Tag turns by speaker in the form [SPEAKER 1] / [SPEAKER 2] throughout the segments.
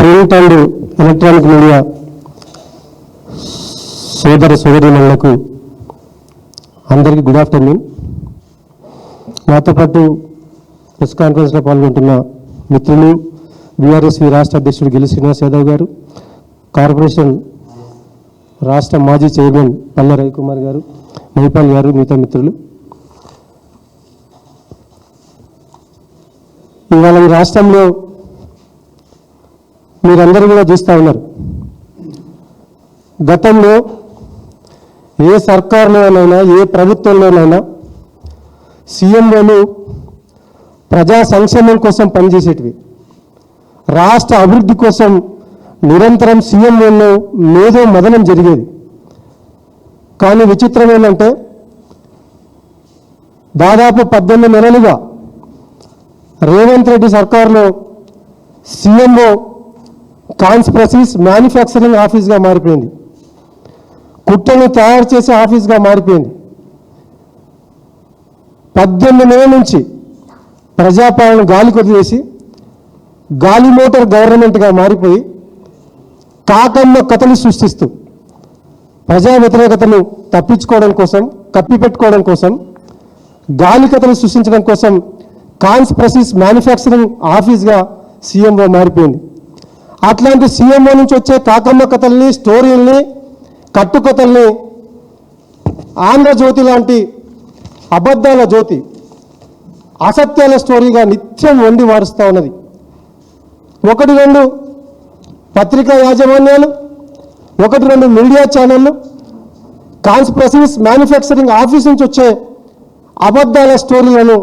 [SPEAKER 1] Print and electronic media సోదర సోదరీమణులకు అందరికీ good afternoon. నాతో పాటు ప్రెస్ కాన్ఫరెన్స్లో పాల్గొంటున్న మిత్రులు బీఆర్ఎస్వి రాష్ట్ర అధ్యక్షుడు గిలి శ్రీనివాస్ యాదవ్ గారు, కార్పొరేషన్ రాష్ట్ర మాజీ చైర్మన్ పల్లె రవికుమార్ గారు, మహిపాల్ గారు, మిగతా మిత్రులు, ఇవాళ ఈ రాష్ట్రంలో మీరందరూ కూడా చూస్తూ ఉన్నారు. గతంలో ఏ సర్కారులోనైనా ఏ ప్రభుత్వంలోనైనా సీఎంఓలు ప్రజా సంక్షేమం కోసం పనిచేసేటివి, రాష్ట్ర అభివృద్ధి కోసం నిరంతరం సీఎంఓల్లో మేధో మదనం జరిగేది. కానీ విచిత్రం ఏంటంటే దాదాపు 18 నెలలుగా రేవంత్ రెడ్డి సర్కారులో సీఎంఓ కాన్స్పిరసీస్ మ్యానుఫ్యాక్చరింగ్ ఆఫీస్గా మారిపోయింది, కుట్రను తయారు చేసే ఆఫీస్గా మారిపోయింది. 18 నెలల నుంచి ప్రజాపాలన గాలి కొదిలేసి గాలి మోటార్ గవర్నమెంట్గా మారిపోయి కాకమ్మ కథలు సృష్టిస్తూ ప్రజా వ్యతిరేకతను తప్పించుకోవడం కోసం, కప్పిపెట్టుకోవడం కోసం, గాలి కథలు సృష్టించడం కోసం కాన్స్పిరసీస్ మ్యానుఫ్యాక్చరింగ్ ఆఫీస్గా సీఎంఓ మారిపోయింది. అట్లాంటి సీఎంఓ నుంచి వచ్చే కాకమ్మ కథల్ని, స్టోరీల్ని, కట్టుకథల్ని ఆంధ్రజ్యోతి లాంటి అబద్ధాల జ్యోతి అసత్యాల స్టోరీగా నిత్యం వండి వారుస్తూ ఉన్నది. 1-2 పత్రికా యాజమాన్యాలు, 1-2 మీడియా ఛానళ్ళు కాన్స్పిరసీస్ మ్యానుఫ్యాక్చరింగ్ ఆఫీస్ నుంచి వచ్చే అబద్ధాల స్టోరీలను,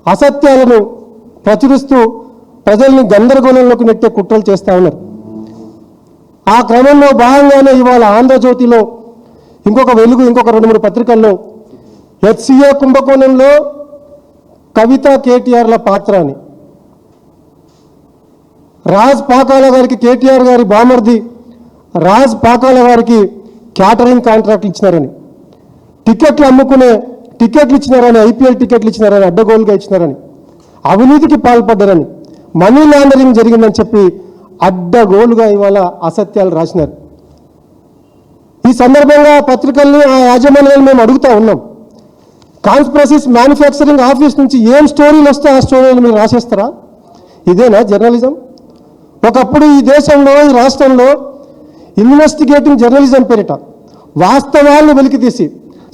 [SPEAKER 1] అసత్యాలను ప్రచురిస్తూ ప్రజల్ని గందరగోళంలోకి నెట్టే కుట్రలు చేస్తూ ఉన్నారు. ఆ క్రమంలో భాగంగానే ఇవాళ ఆంధ్రజ్యోతిలో ఇంకొక 2-3 పత్రికల్లో హెచ్సిఏ కుంభకోణంలో కవిత కేటీఆర్ల పాత్ర అని, రాజ్ పాకాల గారికి, కేటీఆర్ గారి బామర్ది రాజ్ పాకాల గారికి క్యాటరింగ్ కాంట్రాక్ట్లు ఇచ్చినారని, టికెట్లు అమ్ముకునే టికెట్లు ఇచ్చినారని, ఐపీఎల్ టికెట్లు ఇచ్చినారని, అడ్డగోలుగా ఇచ్చినారని, అవినీతికి పాల్పడ్డారని, మనీ లాండరింగ్ జరిగిందని చెప్పి అడ్డగోలుగా ఇవాళ అసత్యాలు రాసినారు. ఈ సందర్భంగా పత్రికల్ని, ఆ యాజమాన్యాలను మేము అడుగుతూ ఉన్నాం, కాన్స్పిరసీస్ మ్యానుఫ్యాక్చరింగ్ ఆఫీస్ నుంచి ఏం స్టోరీలు వస్తే ఆ స్టోరీలు మీరు రాసేస్తారా? ఇదేనా జర్నలిజం? ఒకప్పుడు ఈ దేశంలో, ఈ రాష్ట్రంలో ఇన్వెస్టిగేటింగ్ జర్నలిజం పేరిట వాస్తవాలను వెలికితీసి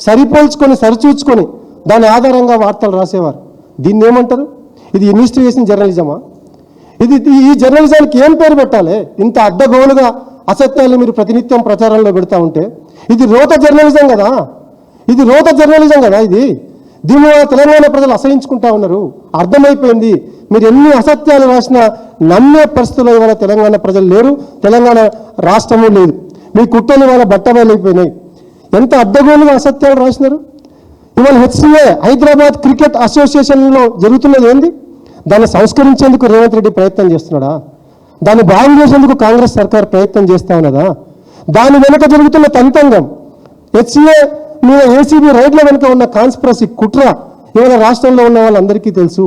[SPEAKER 1] సరిపోల్చుకొని, సరిచూచుకొని దాని ఆధారంగా వార్తలు రాసేవారు. దీన్ని ఏమంటారు? ఇది ఇన్వెస్టిగేషన్ జర్నలిజమా? ఈ జర్నలిజానికి ఏం పేరు పెట్టాలి? ఇంత అడ్డగోలుగా అసత్యాలు మీరు ప్రతినిత్యం ప్రచారంలో పెడతా ఉంటే ఇది రోత జర్నలిజం కదా, ఇది రోత జర్నలిజం కదా. దీని తెలంగాణ ప్రజలు అసహించుకుంటా ఉన్నారు. అర్థమైపోయింది, మీరు ఎన్ని అసత్యాలు రాసినా నమ్మే పరిస్థితుల్లో ఇవాళ తెలంగాణ ప్రజలు లేరు, తెలంగాణ రాష్ట్రము లేదు. మీ కుట్రలు ఇవాళ బట్టబయలైపోయినాయి. ఎంత అడ్డగోలుగా అసత్యాలు రాసినారు. ఇవాళ హెచ్సిఏ హైదరాబాద్ క్రికెట్ అసోసియేషన్లో జరుగుతున్నది ఏంది? దాన్ని సంస్కరించేందుకు రేవంత్ రెడ్డి ప్రయత్నం చేస్తున్నాడా? దాన్ని బాగు చేసేందుకు కాంగ్రెస్ సర్కార్ ప్రయత్నం చేస్తా ఉన్నదా? దాని వెనుక జరుగుతున్న తంతంగం, హెచ్సిఏ మీద ఏసీబీ రైడ్ల వెనుక ఉన్న కాన్స్పిరసీ కుట్ర ఇవాళ రాష్ట్రంలో ఉన్న వాళ్ళందరికీ తెలుసు.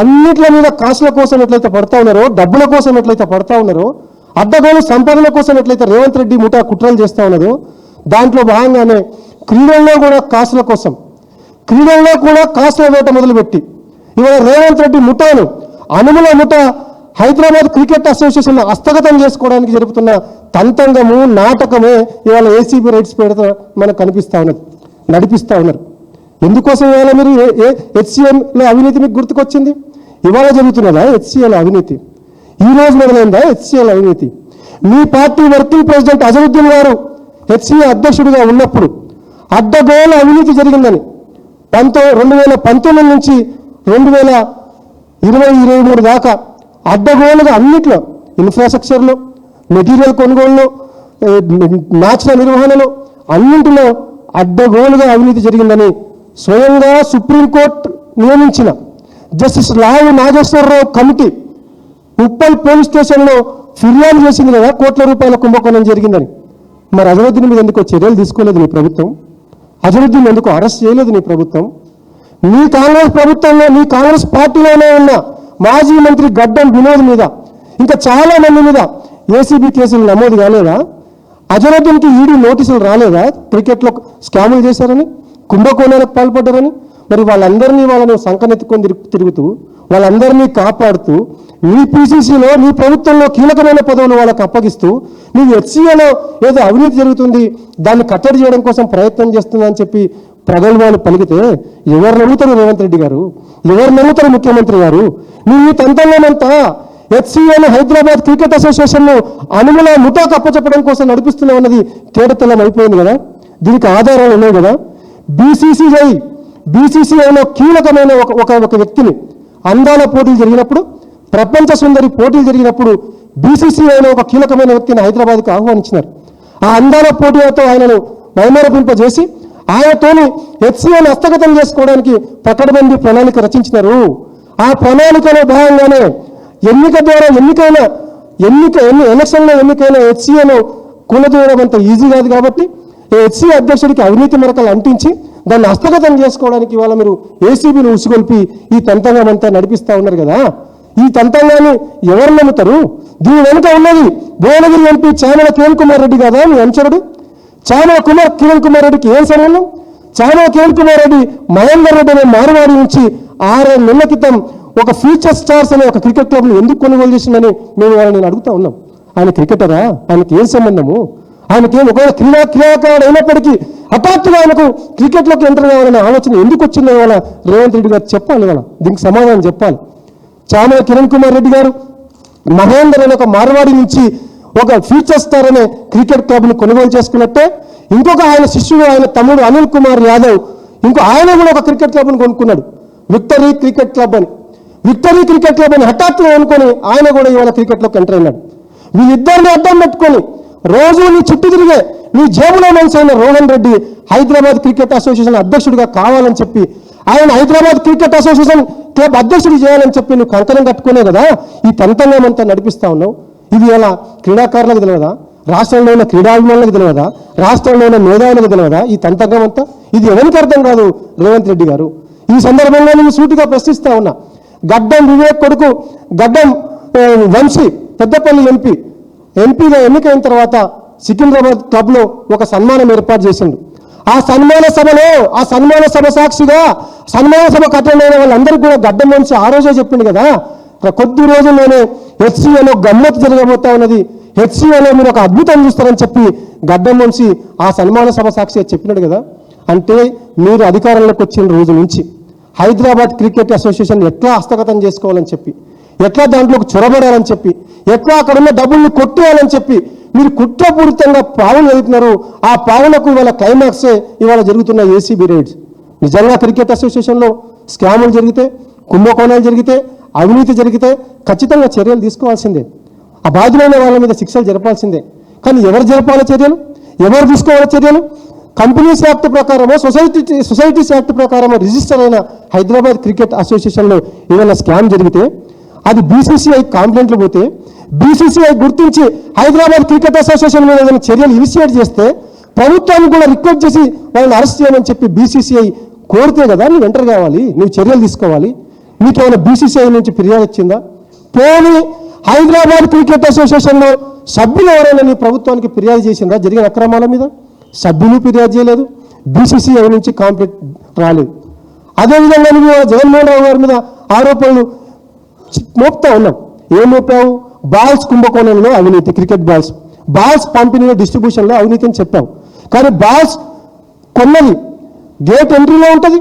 [SPEAKER 1] అన్నిట్ల మీద కాసుల కోసం ఎట్లయితే పడతా ఉన్నారో, డబ్బుల కోసం ఎట్లయితే పడతా ఉన్నారో, అడ్డగోలు సంపాదన కోసం ఎట్లయితే రేవంత్ రెడ్డి ముఠా కుట్రలు చేస్తూ ఉన్నదో, దాంట్లో భాగంగానే క్రీడల్లో కూడా కాసుల కోసం, క్రీడల్లో కూడా కాసుల వేట మొదలుపెట్టి ఇవాళ రేవంత్ రెడ్డి ముఠాను, అనుముల ముఠ హైదరాబాద్ క్రికెట్ అసోసియేషన్ హస్తగతం చేసుకోవడానికి జరుగుతున్న తంతంగము, నాటకమే ఇవాళ ఏసీబీ రైట్స్ పెడితే మనకు కనిపిస్తూ ఉన్నది, నడిపిస్తూ ఉన్నారు. ఎందుకోసం ఇవాళ మీరు హెచ్సిఏలో అవినీతి మీకు గుర్తుకొచ్చింది? ఇవాళ జరుగుతున్నదా హెచ్సిఏలో అవినీతి? ఈ రోజు మొదలైందా హెచ్సిఏలో అవినీతి? మీ పార్టీ వర్కింగ్ ప్రెసిడెంట్ అజరుద్దీన్ గారు హెచ్సిఏ అధ్యక్షుడిగా ఉన్నప్పుడు అడ్డగోలు అవినీతి జరిగిందని 2019 నుంచి 2020-23 దాకా అడ్డగోలుగా అన్నిట్లో, ఇన్ఫ్రాస్ట్రక్చర్లో, మెటీరియల్ కొనుగోలులో, మ్యాచ్ల నిర్వహణలో, అన్నింటిలో అడ్డగోలుగా అవినీతి జరిగిందని స్వయంగా సుప్రీంకోర్టు నియమించిన జస్టిస్ లావు నాగేశ్వరరావు కమిటీ ఉప్పల్ పోలీస్ స్టేషన్లో ఫిర్యాదు చేసింది కదా, కోట్ల రూపాయల కుంభకోణం జరిగిందని. మరి అజరుద్దీన్ మీద ఎందుకో చర్యలు తీసుకోలేదు నీ ప్రభుత్వం? అజరుద్దీన్ ఎందుకు అరెస్ట్ చేయలేదు నీ ప్రభుత్వం? మీ కాంగ్రెస్ ప్రభుత్వంలో, మీ కాంగ్రెస్ పార్టీలోనే ఉన్న మాజీ మంత్రి గడ్డం వినోద్ మీద ఇంకా చాలా మంది మీద ఏసీబీ కేసులు నమోదు కాలేదా? అజరుద్దీన్కి ఈడీ నోటీసులు రాలేదా? క్రికెట్లో స్కాములు చేశారని, కుంభకోణాలకు పాల్పడ్డారని. మరి వాళ్ళను సంకనెత్తుకొని తిరుగుతూ వాళ్ళందరినీ కాపాడుతూ నీ పీసీసీలో నీ ప్రభుత్వంలో కీలకమైన పదవులు వాళ్ళకు అప్పగిస్తూ నీ హెచ్సీఏలో ఏదో అవినీతి జరుగుతుంది, దాన్ని కట్టడి చేయడం కోసం ప్రయత్నం చేస్తుందని చెప్పి ప్రగల్భాలు పలికితే ఎవరు నమ్ముతారు రేవంత్ రెడ్డి గారు? ఎవరు నమ్ముతారు ముఖ్యమంత్రి గారు? నీ తంత్రంలోనంతా హెచ్సీఏను హైదరాబాద్ క్రికెట్ అసోసియేషన్ను అనుమల ముఠాకు అప్పచెప్పడం కోసం నడిపిస్తున్నాం అన్నది తేటతెల్లం అయిపోయింది కదా. దీనికి ఆధారాలు ఉన్నాయి కదా. బీసీసీఐలో కీలకమైన ఒక వ్యక్తిని అందాల పోటీలు జరిగినప్పుడు, ప్రపంచ సుందరి పోటీలు జరిగినప్పుడు బీసీసీఐలో ఒక కీలకమైన వ్యక్తిని హైదరాబాద్కి ఆహ్వానించినారు. ఆ అందాల పోటీలతో ఆయనను మైమరపింపజేసి ఆయనతోని హెచ్సీఐను హస్తగతం చేసుకోవడానికి పకడ్బందీ ప్రణాళిక రచించినారు. ఆ ప్రణాళికలో భాగంగానే ఎలక్షన్లో ఎన్నికైన హెచ్సీఐను కూలదోయడం అంత ఈజీ కాదు కాబట్టి హెచ్సీఐ అధ్యక్షుడికి అవినీతి మరకలు అంటించి దాన్ని హస్తగతం చేసుకోవడానికి ఇవాళ మీరు ఏసీబీని ఉసుగొల్పి ఈ తంత్రాంగం అంతా నడిపిస్తూ ఉన్నారు కదా. ఈ తంత్రాంగాన్ని ఎవరు నమ్ముతారు? దీని వెనుక ఉన్నది భువనగిరి ఎంపీ చామల కిరణ్ కుమార్ రెడ్డి కదా మీ అనుచరుడు. చామల కిరణ్ కుమార్ రెడ్డికి ఏం సంబంధం? చామల కిరణ్ కుమార్ రెడ్డి మహేందర్ రెడ్డి అనే మార్వాడి నుంచి 6 నెలల క్రితం ఒక ఫ్యూచర్ స్టార్స్ అనే ఒక క్రికెట్ క్లబ్ను ఎందుకు కొనుగోలు చేసిందని మేము వాళ్ళని అడుగుతా ఉన్నాం. ఆయన క్రికెటరా? ఆయనకి ఏం సంబంధము? ఆయనకేం ఒకవేళ క్రీడాకారుడు అయినప్పటికీ హఠాత్తుగా ఆయనకు క్రికెట్లోకి ఎంటర్ కావాలనే ఆలోచన ఎందుకు వచ్చిందో ఇవాళ రేవంత్ రెడ్డి గారు చెప్పాలి. ఇవాళ దీనికి సమాధానం చెప్పాలి. చామల కిరణ్ కుమార్ రెడ్డి గారు మహేందర్ అనే ఒక మార్వాడి నుంచి ఒక ఫ్యూచర్ స్టార్ అనే క్రికెట్ క్లబ్ను కొనుగోలు చేసుకున్నట్టే ఇంకొక ఆయన శిష్యుడు, ఆయన తమ్ముడు అనిల్ కుమార్ యాదవ్ ఆయన కూడా ఒక క్రికెట్ క్లబ్ను కొనుక్కున్నాడు, విక్టరీ క్రికెట్ క్లబ్ అని. విక్టరీ క్రికెట్ క్లబ్ అని హఠాత్తుగా అనుకొని ఆయన కూడా ఇవాళ క్రికెట్లోకి ఎంటర్ అయినాడు. వీళ్ళిద్దరిని అడ్డం పెట్టుకొని రోజు నీ చుట్టూ తిరిగే నీ జేబులో మనిషి అయిన రోహన్ రెడ్డి హైదరాబాద్ క్రికెట్ అసోసియేషన్ అధ్యక్షుడిగా కావాలని చెప్పి ఆయన హైదరాబాద్ క్రికెట్ అసోసియేషన్ క్లబ్ అధ్యక్షుడు చేయాలని చెప్పి నువ్వు కంకణం కట్టుకునే కదా ఈ తంత్రం అంతా నడిపిస్తా ఉన్నావు. ఇది ఇలా క్రీడాకారులకు తెలియదా? రాష్ట్రంలో ఉన్న క్రీడాభిమానులకు తెలియదా? రాష్ట్రంలో ఉన్న మేధావులకు తెలియదా ఈ తంత్రం అంతా? ఇది ఎవరికి అర్థం కాదు రేవంత్ రెడ్డి గారు. ఈ సందర్భంగా నేను సూటిగా ప్రశ్నిస్తా ఉన్నా. గడ్డం వివేక్ కొడుకు గడ్డం వంశీ పెద్దపల్లి ఎంపీగా ఎన్నికైన తర్వాత సికింద్రాబాద్ క్లబ్లో ఒక సన్మానం ఏర్పాటు చేసిండు. ఆ సన్మాన సభ సాక్షిగా సన్మాన సభ కట్టడైన వాళ్ళందరికీ కూడా గడ్డం వంశీ ఆ రోజే చెప్పిండు కదా, కొద్ది రోజుల్లోనే హెచ్సీఏలో గమ్మత్తు జరగబోతా ఉన్నది, హెచ్సీఏలో మీరు ఒక అద్భుతం చూస్తారని చెప్పి గడ్డం వంశీ ఆ సన్మాన సభ సాక్షిగా చెప్పినాడు కదా. అంటే మీరు అధికారంలోకి వచ్చిన రోజు నుంచి హైదరాబాద్ క్రికెట్ అసోసియేషన్ ఎట్లా హస్తగతం చేసుకోవాలని చెప్పి, ఎట్లా దాంట్లోకి చొరబడాలని చెప్పి, ఎట్లా అక్కడ ఉన్న డబ్బుల్ని కొట్టేయాలని చెప్పి మీరు కుట్రపూరితంగా పావులు జరుగుతున్నారు. ఆ పావులకు ఇవాళ క్లైమాక్సే ఇవాళ జరుగుతున్న ఏసీబీ రైడ్స్. నిజంగా క్రికెట్ అసోసియేషన్లో స్కాములు జరిగితే, కుంభకోణాలు జరిగితే, అవినీతి జరిగితే ఖచ్చితంగా చర్యలు తీసుకోవాల్సిందే. ఆ బాధ్యులైన వాళ్ళ మీద శిక్షలు జరపాల్సిందే. కానీ ఎవరు జరపాలి చర్యలు? ఎవరు తీసుకోవాలి చర్యలు? కంపెనీస్ యాక్ట్ ప్రకారమో సొసైటీస్ యాక్ట్ ప్రకారమో రిజిస్టర్ అయిన హైదరాబాద్ క్రికెట్ అసోసియేషన్లో ఏదైనా స్కామ్ జరిగితే అది బీసీసీఐ కంప్లైంట్లు పోతే బీసీసీఐ గుర్తించి హైదరాబాద్ క్రికెట్ అసోసియేషన్ మీద ఏదైనా చర్యలు ఇనిషియేట్ చేస్తే ప్రభుత్వాన్ని కూడా రిక్వెస్ట్ చేసి వాళ్ళని అరెస్ట్ చేయమని చెప్పి బీసీసీఐ కోరితే కదా నువ్వు ఎంటర్ కావాలి, నువ్వు చర్యలు తీసుకోవాలి. నీకేమైనా బీసీసీఐ నుంచి ఫిర్యాదు వచ్చిందా? పోనీ హైదరాబాద్ క్రికెట్ అసోసియేషన్లో సభ్యులు ఎవరైనా నీ ప్రభుత్వానికి ఫిర్యాదు చేసిందా జరిగిన అక్రమాల మీద? సభ్యులు ఫిర్యాదు చేయలేదు, బీసీసీఐ నుంచి కాంప్లైంట్ రాలేదు. అదేవిధంగా నువ్వు జగన్మోహన్ రావు గారి మీద ఆరోపణలు మోపుతా ఉన్నావు. ఏం మోపావు? బాల్స్ కుంభకోణంలో అవినీతి, క్రికెట్ బాల్స్ పంపిణీలో డిస్ట్రిబ్యూషన్లో అవినీతి అని చెప్పావు. కానీ బాల్స్ కొన్నది గేట్ ఎంట్రీలో ఉంటుంది,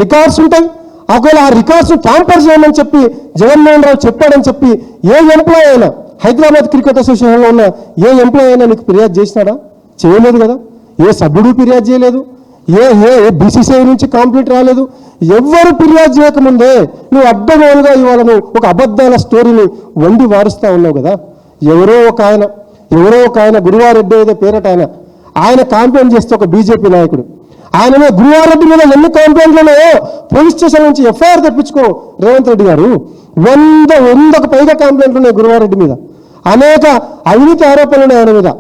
[SPEAKER 1] రికార్డ్స్ ఉంటాయి. ఒకవేళ ఆ రికార్డ్స్ ట్యాంపర్ చేయమని చెప్పి జగన్మోహన్ రావు చెప్పాడని చెప్పి ఏ ఎంప్లాయ్ అయినా హైదరాబాద్ క్రికెట్ అసోసియేషన్లో ఉన్న ఏ ఎంప్లాయ్ అయినా నీకు ఫిర్యాదు చేసినాడా? చేయలేదు కదా. ఏ సభ్యుడు ఫిర్యాదు చేయలేదు, ఏ బీసీసీఐ నుంచి కంప్లైంట్ రాలేదు. ఎవ్వరు ఫిర్యాదు చేయకముందే నువ్వు అడ్డగోలుగా ఇవాళ నువ్వు ఒక అబద్ధాల స్టోరీని వండి వారుస్తూ ఉన్నావు కదా. ఎవరో ఒక ఆయన గురువారెడ్డి ఏదో పేరట ఆయన కాంప్లైంట్ చేస్తే ఒక బీజేపీ నాయకుడు ఆయన మీద గురువారెడ్డి మీద ఎన్ని కంప్లైంట్లలో పోలీస్ స్టేషన్ నుంచి ఎఫ్ఐఆర్ తెప్పించుకో రేవంత్ రెడ్డి గారు. 100కు పైగా కంప్లైంట్లు ఉన్నాయి గురువారెడ్డి మీద. అనేక అవినీతి ఆరోపణలు ఉన్నాయి ఆయన మీద.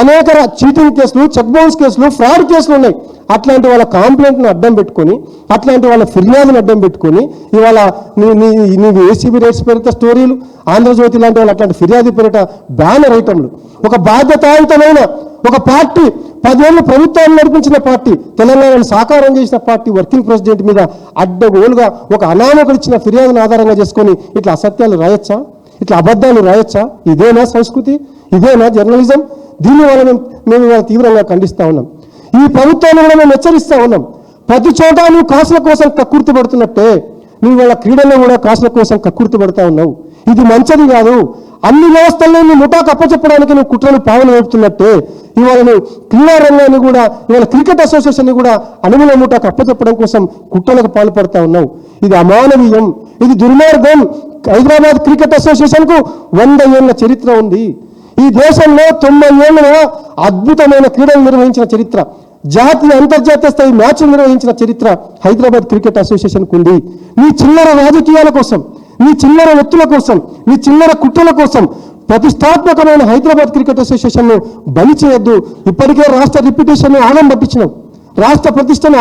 [SPEAKER 1] అనేక చీటింగ్ కేసులు, చెక్ బౌన్స్ కేసులు, ఫ్రాడ్ కేసులు ఉన్నాయి. అట్లాంటి వాళ్ళ కాంప్లైంట్ను అడ్డం పెట్టుకొని, అట్లాంటి వాళ్ళ ఫిర్యాదును అడ్డం పెట్టుకొని ఇవాళ నీవు ఏసీబీ రేట్స్ పేరిట స్టోరీలు, ఆంధ్రజ్యోతి లాంటి వాళ్ళు అట్లాంటి ఫిర్యాదు పేరిట బ్యానర్ ఐటమ్లు, ఒక బాధ్యతాయుతమైన ఒక పార్టీ 10 ఏళ్ళు ప్రభుత్వాన్ని నడిపించిన పార్టీ, తెలంగాణను సాకారం చేసిన పార్టీ వర్కింగ్ ప్రెసిడెంట్ మీద అడ్డగోలుగా ఒక అనామకులు ఇచ్చిన ఫిర్యాదును ఆధారంగా చేసుకొని ఇట్లా అసత్యాలు రాయొచ్చా? ఇట్లా అబద్ధాలు రాయొచ్చా? ఇదేనా సంస్కృతి? ఇదేనా జర్నలిజం? దీన్ని వల్ల మేము తీవ్రంగా ఖండిస్తూ ఉన్నాం. ఈ ప్రభుత్వాన్ని కూడా మేము హెచ్చరిస్తూ ఉన్నాం. ప్రతి చోట నువ్వు కాసుల కోసం కక్కుర్తి పడుతున్నట్టే నువ్వు వాళ్ళ క్రీడల్లో కూడా కాసుల కోసం కక్కుర్తి పడుతూ ఉన్నావు. ఇది మంచిది కాదు. అన్ని వ్యవస్థల్లో నీ ముఠాకు అప్పచెప్పడానికి నువ్వు కుట్రలు పావులు వేపుతున్నట్టే ఇవాళ నువ్వు క్రీడా రంగాన్ని కూడా, ఇవాళ క్రికెట్ అసోసియేషన్ని కూడా అనుమల ముఠాకు అప్పచెప్పడం కోసం కుట్రలకు పాల్పడుతూ ఉన్నావు. ఇది అమానవీయం, ఇది దుర్మార్గం. హైదరాబాద్ క్రికెట్ అసోసియేషన్కు 100 ఏళ్ల చరిత్ర ఉంది. ఈ దేశంలో 90 ఏళ్ళుగా అద్భుతమైన క్రీడలు నిర్వహించిన చరిత్ర, జాతీయ అంతర్జాతీయ స్థాయి మ్యాచ్లు నిర్వహించిన చరిత్ర హైదరాబాద్ క్రికెట్ అసోసియేషన్కు ఉంది. నీ చిల్లర రాజకీయాల కోసం, నీ చిల్లర వ్యక్తుల కోసం, నీ చిల్లర కుట్రల కోసం ప్రతిష్టాత్మకమైన హైదరాబాద్ క్రికెట్ అసోసియేషన్ను బలి చేయొద్దు. ఇప్పటికే రాష్ట్ర రిప్యుటేషన్ ఆగం పట్టించినావు, రాష్ట్ర ప్రతిష్టను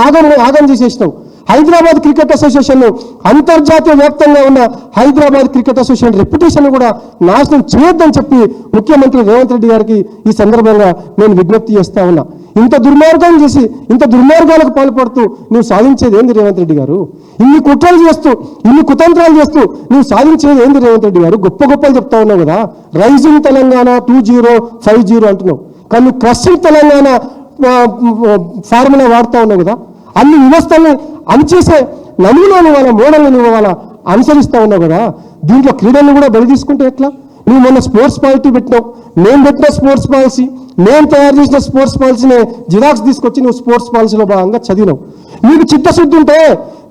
[SPEAKER 1] ఆగం చేసేసినావు. హైదరాబాద్ క్రికెట్ అసోసియేషన్ అంతర్జాతీయ వ్యాప్తంగా ఉన్న హైదరాబాద్ క్రికెట్ అసోసియేషన్ రెప్యుటేషన్ కూడా నాశనం చేయొద్దని చెప్పి ముఖ్యమంత్రి రేవంత్ రెడ్డి గారికి ఈ సందర్భంగా నేను విజ్ఞప్తి చేస్తా ఉన్నా. ఇంత దుర్మార్గం చేసి, ఇంత దుర్మార్గాలకు పాల్పడుతూ నువ్వు సాధించేది ఏంది రేవంత్ రెడ్డి గారు? ఇన్ని కుట్రలు చేస్తూ, ఇన్ని కుతంత్రాలు చేస్తూ నువ్వు సాధించేది ఏంది రేవంత్ రెడ్డి గారు? గొప్ప గొప్పలు చెప్తా ఉన్నావు కదా, రైజింగ్ తెలంగాణ 2050 అంటున్నావు, కానీ నువ్వు క్రషింగ్ తెలంగాణ ఫార్ములా వాడుతూ ఉన్నావు కదా. అన్ని వ్యవస్థల్ని అణిచేసే నమూనాలు వాళ్ళ మోడల్ని నువ్వు వాళ్ళ అనుసరిస్తూ ఉన్నావు కదా. దీంట్లో క్రీడలను కూడా బలి తీసుకుంటే ఎట్లా? నువ్వు మొన్న స్పోర్ట్స్ పాలసీ పెట్టినావు. నేను పెట్టిన స్పోర్ట్స్ పాలసీ, నేను తయారు చేసిన స్పోర్ట్స్ పాలసీని జిరాక్స్ తీసుకొచ్చి నువ్వు స్పోర్ట్స్ పాలసీలో భాగంగా చదివినావు. నీకు చిత్తశుద్ధి ఉంటే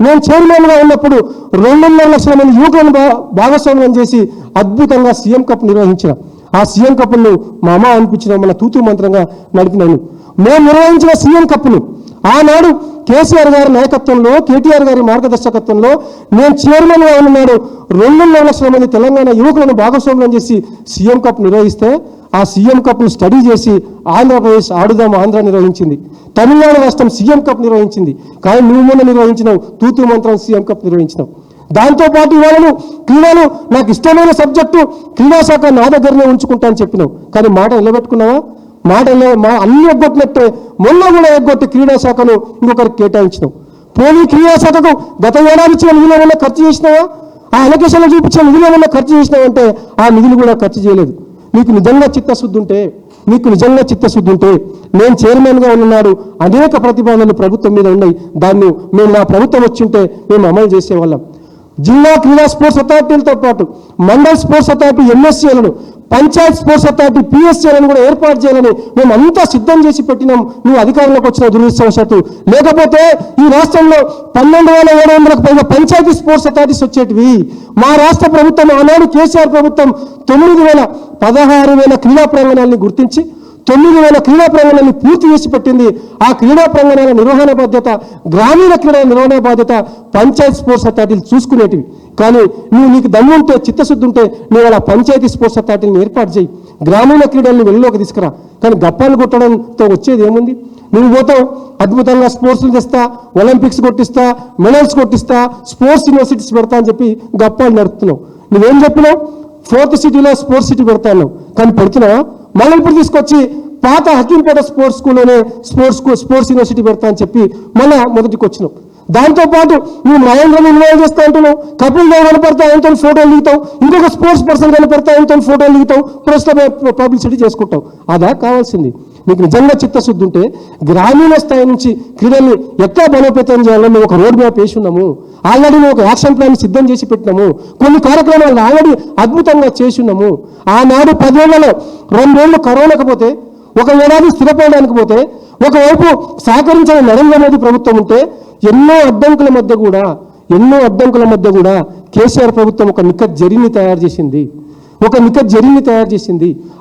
[SPEAKER 1] నేను చైర్మన్గా ఉన్నప్పుడు 2.5 లక్షల మంది యువకులను భాగస్వామ్యం చేసి అద్భుతంగా సీఎం కప్ నిర్వహించిన. ఆ సీఎం కప్ను మా అమ్మ అనిపించిన మన తూతూ మంత్రంగా నడిపినాను. మేము నిర్వహించిన సీఎం కప్ను ఆనాడు కేసీఆర్ గారి నాయకత్వంలో, కేటీఆర్ గారి మార్గదర్శకత్వంలో నేను చైర్మన్గా ఉన్నాడు 2.5 లక్షల మంది తెలంగాణ యువకులను భాగస్వామ్యం చేసి సీఎం కప్ నిర్వహిస్తే ఆ సీఎం కప్ను స్టడీ చేసి ఆంధ్రప్రదేశ్ ఆడుదాం ఆంధ్ర నిర్వహించింది, తమిళనాడు రాష్ట్రం సీఎం కప్ నిర్వహించింది. కానీ నువ్వు మొన్న నిర్వహించినావు, తూతూ మంత్రం సీఎం కప్ నిర్వహించినావు. దాంతోపాటు ఇవాళను క్రీడలు నాకు ఇష్టమైన సబ్జెక్టు, క్రీడాశాఖ నా దగ్గరనే ఉంచుకుంటా అని చెప్పినావు. కానీ మాట నిలబెట్టుకున్నావా? అన్ని ఎగ్గొట్టినట్టే మొన్న కూడా ఎగ్గొట్టి క్రీడాశాఖను ఇంకొకరికి కేటాయించినావు. పోనీ క్రీడాశాఖకు గత ఏడాది ఇచ్చిన నిధులు ఏమన్నా ఖర్చు చేసినావా? ఆ అలొకేషన్లో చూపించిన నిధులు ఏమన్నా ఖర్చు చేసినావంటే ఆ నిధులు కూడా ఖర్చు చేయలేదు. నీకు నిజంగా చిత్తశుద్ధి ఉంటే నేను చైర్మన్గా ఉన్నాడు అనేక ప్రతిపాదనలు ప్రభుత్వం మీద ఉన్నాయి. దాన్ని మేము నా ప్రభుత్వం వచ్చింటే మేము అమలు చేసేవాళ్ళం. జిల్లా క్రీడా స్పోర్ట్స్ అథారిటీలతో పాటు మండల్ స్పోర్ట్స్ అథారిటీ ఎంఎస్సీలను, పంచాయత్ స్పోర్ట్స్ అథారిటీ పిఎస్సీలను కూడా ఏర్పాటు చేయాలని మేము అంతా సిద్ధం చేసి పెట్టినాం. నువ్వు అధికారంలోకి వచ్చిన దురదృష్టవశాత్తు. లేకపోతే ఈ రాష్ట్రంలో 12,700కు పైగా పంచాయతీ స్పోర్ట్స్ అథారిటీస్ వచ్చేటివి. మా రాష్ట్ర ప్రభుత్వం ఆనాడు కేసీఆర్ ప్రభుత్వం 16,000 క్రీడా ప్రాంగణాలని గుర్తించి 9,000 క్రీడా ప్రాంగణాన్ని పూర్తి చేసి పెట్టింది. ఆ క్రీడా ప్రాంగణాల నిర్వహణ బాధ్యత, గ్రామీణ క్రీడల నిర్వహణ బాధ్యత పంచాయత్ స్పోర్ట్స్ అథారిటీలు చూసుకునేటివి. కానీ నీకు దమ్ము ఉంటే, చిత్తశుద్ధి ఉంటే నువ్వు అలా పంచాయతీ స్పోర్ట్స్ అథారిటీని ఏర్పాటు చేయి, గ్రామీణ క్రీడల్ని వెలుగులోకి తీసుకురా. కానీ గప్పాలు కొట్టడంతో వచ్చేది ఏముంది? నువ్వు పోతావు, అద్భుతంగా స్పోర్ట్స్లు తెస్తా, ఒలింపిక్స్ కొట్టిస్తా, మెడల్స్ కొట్టిస్తా, స్పోర్ట్స్ యూనివర్సిటీస్ పెడతా అని చెప్పి గప్పాలు నడుపుతున్నావు. నువ్వేం చెప్పినావు? 4th సిటీలో స్పోర్ట్స్ సిటీ పెడతాను, కానీ పెడుతున్నావా? మళ్ళీ ఇప్పుడు తీసుకొచ్చి పాత హకీంపేట స్పోర్ట్స్ స్కూల్లోనే స్పోర్ట్స్ యూనివర్సిటీ పెడతా అని చెప్పి మళ్ళీ మొదటికి వచ్చినావు. దాంతోపాటు నువ్వు మహేంద్రని ఇన్వాల్వ్ చేస్తా అంటున్నావు. కపిల్ దేవ్ కనపడతా ఆయనతో ఫోటోలు దిగుతావు, ఇంకొక స్పోర్ట్స్ పర్సన్ కనపడతా ఆయనతో ఫోటోలు దిగుతావు, ప్రెస్లో పబ్లిసిటీ చేసుకుంటావు. అదా కావాల్సింది? నీకు నిజంగా చిత్తశుద్ధి ఉంటే గ్రామీణ స్థాయి నుంచి క్రీడల్ని ఎట్లా బలోపేతం చేయాలని మేము ఒక రోడ్ మ్యాప్ వేసి ఉన్నాము. ఆల్రెడీ మేము ఒక యాక్షన్ ప్లాన్ సిద్ధం చేసి పెట్టినాము. కొన్ని కార్యక్రమాలు ఆల్రెడీ అద్భుతంగా చేసి ఉన్నాము. ఆనాడు 10 ఏళ్లలో 2 ఏళ్ళు కరోనాకు పోతే, 1 ఏడాది స్థిరపడడానికి పోతే, ఒకవైపు సహకరించిన నరేంద్ర మోదీ ప్రభుత్వం ఉంటే ఎన్నో అడ్డంకుల మధ్య కూడా కేసీఆర్ ప్రభుత్వం ఒక నిఖత్ జరీని తయారు చేసింది.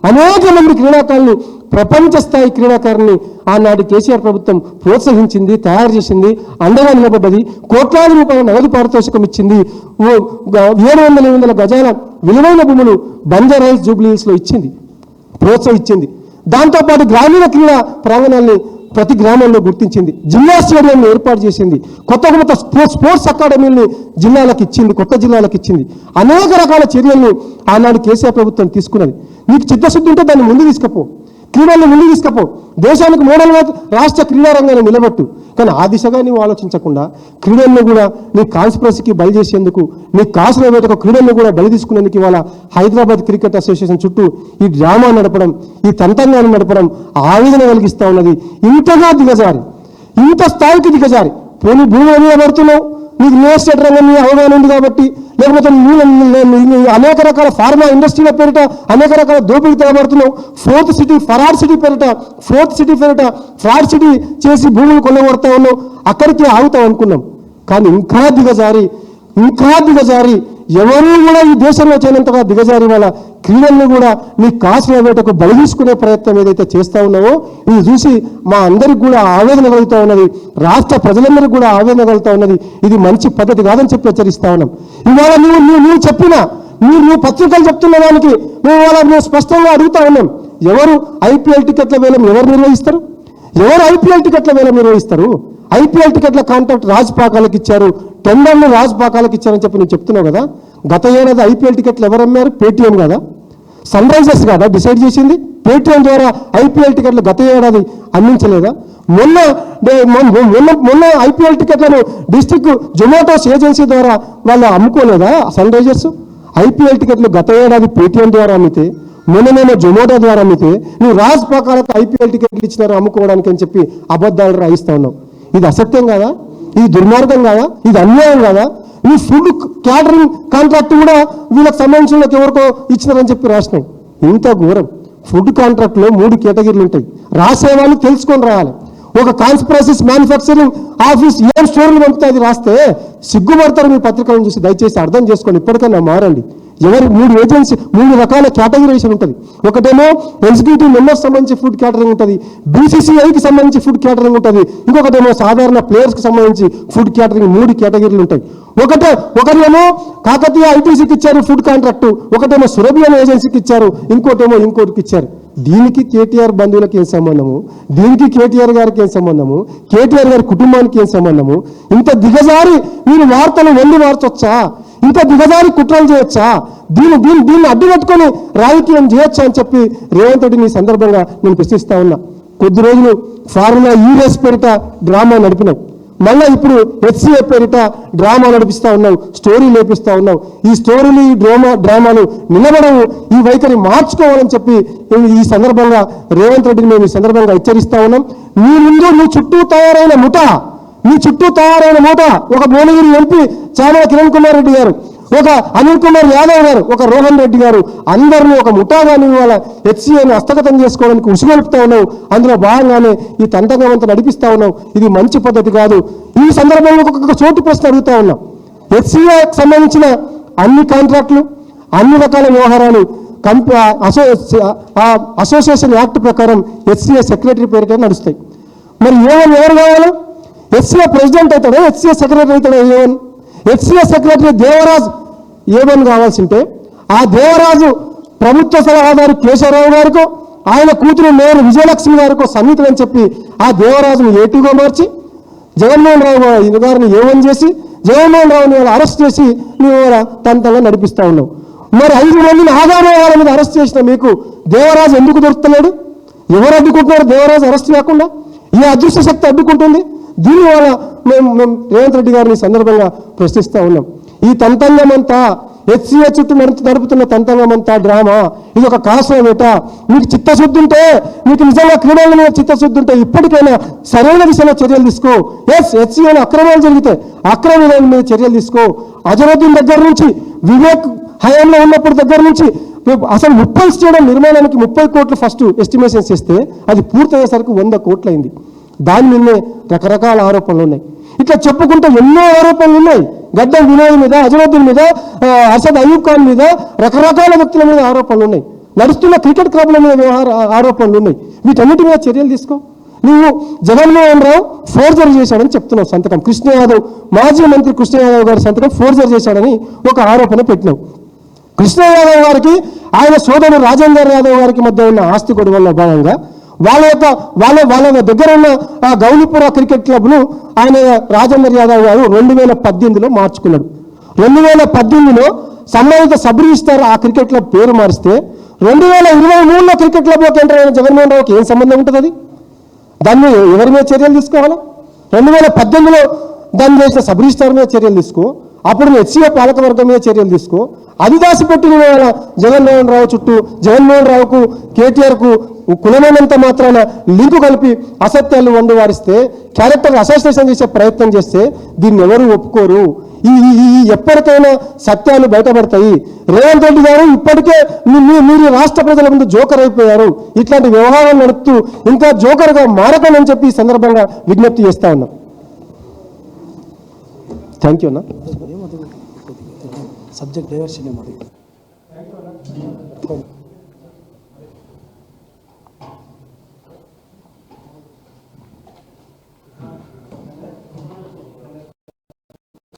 [SPEAKER 1] అనేక మంది క్రీడాకారులు, ప్రపంచ స్థాయి క్రీడాకారుని ఆనాడు కేసీఆర్ ప్రభుత్వం ప్రోత్సహించింది, తయారు చేసింది, అండగా నిలబడ్డది. కోట్లాది రూపాయల నగదు పారితోషికం ఇచ్చింది. 700 గజాల విలువైన భూములు బంజారాహిల్స్, జూబ్లీ హిల్స్లో ఇచ్చింది, ప్రోత్సహించింది. దాంతోపాటు గ్రామీణ క్రీడా ప్రాంగణాన్ని ప్రతి గ్రామంలో గుర్తించింది, జిల్లా స్టేడియంని ఏర్పాటు చేసింది, కొత్త స్పోర్ట్స్ అకాడమీని జిల్లాలకు ఇచ్చింది, కొత్త జిల్లాలకు ఇచ్చింది. అనేక రకాల చర్యలను ఆనాడు కేసీఆర్ ప్రభుత్వం తీసుకున్నది. నీకు చిత్తశుద్ధి ఉంటే దాన్ని ముందు తీసుకపో, క్రీడలను ముందు తీసుకపో, దేశానికి మోడల్గా రాష్ట్ర క్రీడారంగాన్ని నిలబెట్టు. కానీ ఆ దిశగా నీవు ఆలోచించకుండా క్రీడలను కూడా నీ కాన్స్పిరసీకి బలి చేసేందుకు, నీ కాసుల వేటకు క్రీడలను కూడా బలి తీసుకునేందుకు ఇవాళ హైదరాబాద్ క్రికెట్ అసోసియేషన్ చుట్టూ ఈ డ్రామా నడపడం, ఈ తంతంగాన్ని నడపడం ఆవేదన కలిగిస్తూ ఉన్నది. ఇంతగా దిగజారి, ఇంత స్థాయికి దిగజారి, పోనీ భూమి మీద పడుతున్నావు, నీకు రియల్ ఎస్టేట్ రంగం మీద అవగాహన ఉంది కాబట్టి, లేకపోతే అనేక రకాల ఫార్మా ఇండస్ట్రీల పేరిట అనేక రకాల దోపిడీ తెగబడుతున్నావు, ఫోర్త్ సిటీ ఫ్రాడ్ సిటీ చేసి భూములు కొల్లగొడతా ఉన్నావు, అక్కడికి ఆగుతావు అనుకున్నాం. కానీ ఇంకా దిగజారి ఎవరూ కూడా ఈ దేశంలో చేయనంతగా దిగజారి వాళ్ళ క్రీడలను కూడా నీ కాసుల వేటకు బలి తీసుకునే ప్రయత్నం ఏదైతే చేస్తూ ఉన్నావో ఇది చూసి మా అందరికి కూడా ఆవేదన కలుగుతూ ఉన్నది, రాష్ట్ర ప్రజలందరికీ కూడా ఆవేదన కలుగుతూ ఉన్నది. ఇది మంచి పద్ధతి కాదని చెప్పి హెచ్చరిస్తా ఉన్నాం. ఇవాళ నువ్వు చెప్పినా నువ్వు పత్రికలు చెప్తున్న దానికి మేము స్పష్టంగా అడుగుతా ఉన్నాం. ఎవరు ఐపీఎల్ టికెట్ల వేలం ఎవరు నిర్వహిస్తారు? ఐపీఎల్ టికెట్ల కాంట్రాక్ట్ రాజపాకాలకు ఇచ్చారు, టెండర్లు రాజపాకాలకు ఇచ్చారని చెప్పి నువ్వు చెప్తున్నావు కదా. గత ఏడాది ఐపీఎల్ టికెట్లు ఎవరు అమ్మారు? పేటీఎం కదా, సన్ రైజర్స్ కదా డిసైడ్ చేసింది. పేటీఎం ద్వారా ఐపీఎల్ టికెట్లు గత ఏడాది అందించలేదా? మొన్న ఐపీఎల్ టికెట్లను డిస్ట్రిక్ట్ జొమాటోస్ ఏజెన్సీ ద్వారా వాళ్ళు అమ్ముకోలేదా సన్ రైజర్స్? ఐపీఎల్ టికెట్లు గత ఏడాది పేటీఎం ద్వారా అమ్మితే, మొన్ననేమో జొమాటో ద్వారా అమ్మితే, నువ్వు రాజపాకాలకు ఐపీఎల్ టికెట్లు ఇచ్చినారు అమ్ముకోవడానికి అని చెప్పి అబద్ధాలు రాయిస్తా ఉన్నావు. ఇది అసత్యం కాదా? ఇది దుర్మార్గం కాదా? ఇది అన్యాయం కాదా? ఈ ఫుడ్ క్యాటరింగ్ కాంట్రాక్ట్ కూడా వీళ్ళకి సంబంధించిన ఎవరికో ఇచ్చినారని చెప్పి రాసినావు. ఇంత ఘోరం. ఫుడ్ కాంట్రాక్ట్లో 3 కేటగిరీలు ఉంటాయి. రాసేవాళ్ళు తెలుసుకొని రాయాలి. ఒక కాన్స్పిరసీస్ మ్యానుఫ్యాక్చరింగ్ ఆఫీస్ ఏం స్టోరీలు పంపితే అది రాస్తే సిగ్గుపడతారు మీ పత్రికలను చూసి. దయచేసి అర్థం చేసుకోండి, ఇప్పటికైనా మారండి. 3 రకాల కేటగిరేషన్ ఉంటుంది. ఒకటేమో ఎగ్జిక్యూటివ్ మెంబర్స్ సంబంధించి ఫుడ్ క్యాటరింగ్ ఉంటుంది, బీసీసీఐకి సంబంధించి ఫుడ్ క్యాటరింగ్ ఉంటుంది, ఇంకొకటేమో సాధారణ ప్లేయర్స్కి సంబంధించి ఫుడ్ క్యాటరింగ్. 3 కేటగిరీలు ఉంటాయి. ఒకటేమో కాకతీయ ఐటీసీకి ఇచ్చారు ఫుడ్ కాంట్రాక్టు, ఒకటేమో సురభి అనే ఏజెన్సీకి ఇచ్చారు, ఇంకోటికి ఇచ్చారు. దీనికి కేటీఆర్ బంధువులకి ఏం సంబంధము? దీనికి కేటీఆర్ గారికి ఏం సంబంధము? కేటీఆర్ గారి కుటుంబానికి ఏం సంబంధము? ఇంత దిగజారి మీరు వార్తలు వెళ్ళి మార్చొచ్చా? ఇంత దిగజారి కుట్రలు చేయొచ్చా? దీన్ని అడ్డుపెట్టుకొని రాజకీయం చేయొచ్చా అని చెప్పి రేవంత్ రెడ్డిని ఈ సందర్భంగా నేను ప్రశ్నిస్తా ఉన్నా. కొద్ది రోజులు ఫార్ములా ఈ రేస్ పేరిట డ్రామా నడిపినావు, మళ్ళీ ఇప్పుడు హెచ్సిఏ పేరిట డ్రామా నడిపిస్తా ఉన్నావు, స్టోరీ లేపిస్తా ఉన్నావు. ఈ స్టోరీలు ఈ డ్రామాలు నిలబడవు, ఈ వైఖరి మార్చుకోవాలని చెప్పి ఈ సందర్భంగా రేవంత్ రెడ్డిని మేము ఈ సందర్భంగా హెచ్చరిస్తా ఉన్నాం. నీ ముందు నీ చుట్టూ తయారైన మూట ఒక భువనగిరి ఎంపీ చామల కిరణ్ కుమార్ రెడ్డి గారు, ఒక అనిల్ కుమార్ యాదవ్ గారు, ఒక రోహన్ రెడ్డి గారు, అందరినీ ఒక ముఠాగా నువ్వు వాళ్ళ హెచ్సిఏని హస్తగతం చేసుకోవడానికి ఉసుగొలుపుతా ఉన్నావు. అందులో భాగంగానే ఈ తంతగమంతా నడిపిస్తా ఉన్నావు. ఇది మంచి పద్ధతి కాదు. ఈ సందర్భంలో ఒక చోటు ప్రశ్న అడుగుతా ఉన్నాం. హెచ్సిఏకి సంబంధించిన అన్ని కాంట్రాక్టులు, అన్ని రకాల వ్యవహారాలు అసోసియేషన్ యాక్ట్ ప్రకారం హెచ్సిఏ సెక్రటరీ పేరుగా నడుస్తాయి. మరి ఎవరు కావాలి? హెచ్సిఏ ప్రెసిడెంట్ అవుతాడో, హెచ్సిఏ సెక్రటరీ అవుతాడో? హెచ్సిఏ సెక్రటరీ దేవరాజ్ ఏమని కావాల్సింటే ఆ దేవరాజు ప్రభుత్వ సలహాదారు కేశవరావు గారికో, ఆయన కూతురు మేయర్ విజయలక్ష్మి గారికో సన్నిహితులు అని చెప్పి ఆ దేవరాజును ఏటీగా మార్చి జగన్మోహన్ రావు గారిని ఏమని చేసి జగన్మోహన్ రావుని వాళ్ళు అరెస్ట్ చేసి నువ్వు తంతంగా నడిపిస్తా ఉన్నావు. మరి 5 మందిని ఆగామే వాళ్ళ మీద అరెస్ట్ చేసిన మీకు దేవరాజు ఎందుకు దొరుకుతున్నాడు? ఎవరు అడ్డుకుంటున్నారు దేవరాజు అరెస్ట్ కాకుండా? ఈ అదృశ్య శక్తి అడ్డుకుంటుంది. దీనివల్ల మేము రేవంత్ రెడ్డి గారిని సందర్భంగా ప్రశ్నిస్తూ ఉన్నాం. ఈ తంతంగమంతా హెచ్సిఏ చుట్టూ నడుపుతున్న తంతంగమంతా డ్రామా, ఇది ఒక కాసుల వేట. మీకు చిత్తశుద్ధి ఉంటే, మీకు నిజంగా క్రీడల మీద చిత్తశుద్ధి ఉంటే ఇప్పటికైనా సరైన దిశలో చర్యలు తీసుకో. హెచ్సిఏలో అక్రమాలు జరిగితే అక్రమాల మీద చర్యలు తీసుకో. అజరుద్దీన్ దగ్గర నుంచి, వివేక్ హయాంలో ఉన్నప్పుడు దగ్గర నుంచి అసలు 30 స్టేడియం నిర్మాణానికి 30 కోట్లు ఫస్ట్ ఎస్టిమేషన్స్ చేస్తే అది పూర్తయ్యేసరికి 100 కోట్లు అయింది. దాని మీదనే రకరకాల ఆరోపణలు ఉన్నాయి. ఇట్లా చెప్పుకుంటే ఎన్నో ఆరోపణలు ఉన్నాయి. గడ్డం వినోద్ మీద, అజరుద్దీన్ మీద, అర్షద్ అయూబ్ ఖాన్ మీద, రకరకాల వ్యక్తుల మీద ఆరోపణలు ఉన్నాయి. నడుస్తున్న క్రికెట్ క్లబ్ల మీద ఆరోపణలు ఉన్నాయి. వీటన్నిటి మీద చర్యలు తీసుకో. నువ్వు జగన్మోహన్ రావు ఫోర్జరీ చేశాడని చెప్తున్నావు. సంతకం కృష్ణ యాదవ్, మాజీ మంత్రి కృష్ణ యాదవ్ గారి సంతకం ఫోర్జరీ చేశాడని ఒక ఆరోపణ పెట్టినావు. కృష్ణ యాదవ్ గారికి ఆయన సోదరుడు రాజేందర్ యాదవ్ గారికి మధ్య ఉన్న ఆస్తి గొడవల్లో భాగంగా వాళ్ళ దగ్గర ఉన్న ఆ గౌలిపుర క్రికెట్ క్లబ్ను ఆయన రాజేందర్ యాదవ్ గారు 2018లో మార్చుకున్నాడు. 2018లో సంబంధిత సబ్ రిజిస్టార్ ఆ క్రికెట్ క్లబ్ పేరు మారిస్తే 2023లో క్రికెట్ క్లబ్లోకి ఎంటర్ అయిన జగన్మోహన్ రావుకి ఏం సంబంధం ఉంటుంది? అది దాన్ని ఎవరి మీద చర్యలు తీసుకోవాలి? 2018లో దాన్ని చేసిన సబ్ రిజిస్టార్ మీద చర్యలు తీసుకో, అప్పుడు హెచ్సిఏ పాలకవర్గం మీద చర్యలు తీసుకో. అది దాచిపెట్టిన జగన్మోహన్ రావు చుట్టూ జగన్మోహన్ రావుకు కేటీఆర్కు కులమైనంత మాత్రాన లింకు కలిపి అసత్యాలు వండి వారిస్తే, క్యారెక్టర్ అసోసియేషన్ చేసే ప్రయత్నం చేస్తే దీన్ని ఎవరు ఒప్పుకోరు. ఈ ఎప్పటికైనా సత్యాలు బయటపడతాయి. రేవంత్ రెడ్డి గారు ఇప్పటికే మీరు రాష్ట్ర ప్రజల ముందు జోకర్ అయిపోయారు. ఇట్లాంటి వ్యవహారాలు నడుపుతూ ఇంకా జోకర్గా మారకనని చెప్పి ఈ సందర్భంగా విజ్ఞప్తి చేస్తా ఉన్నాం. థ్యాంక్ యూ అన్న.
[SPEAKER 2] Subject diversion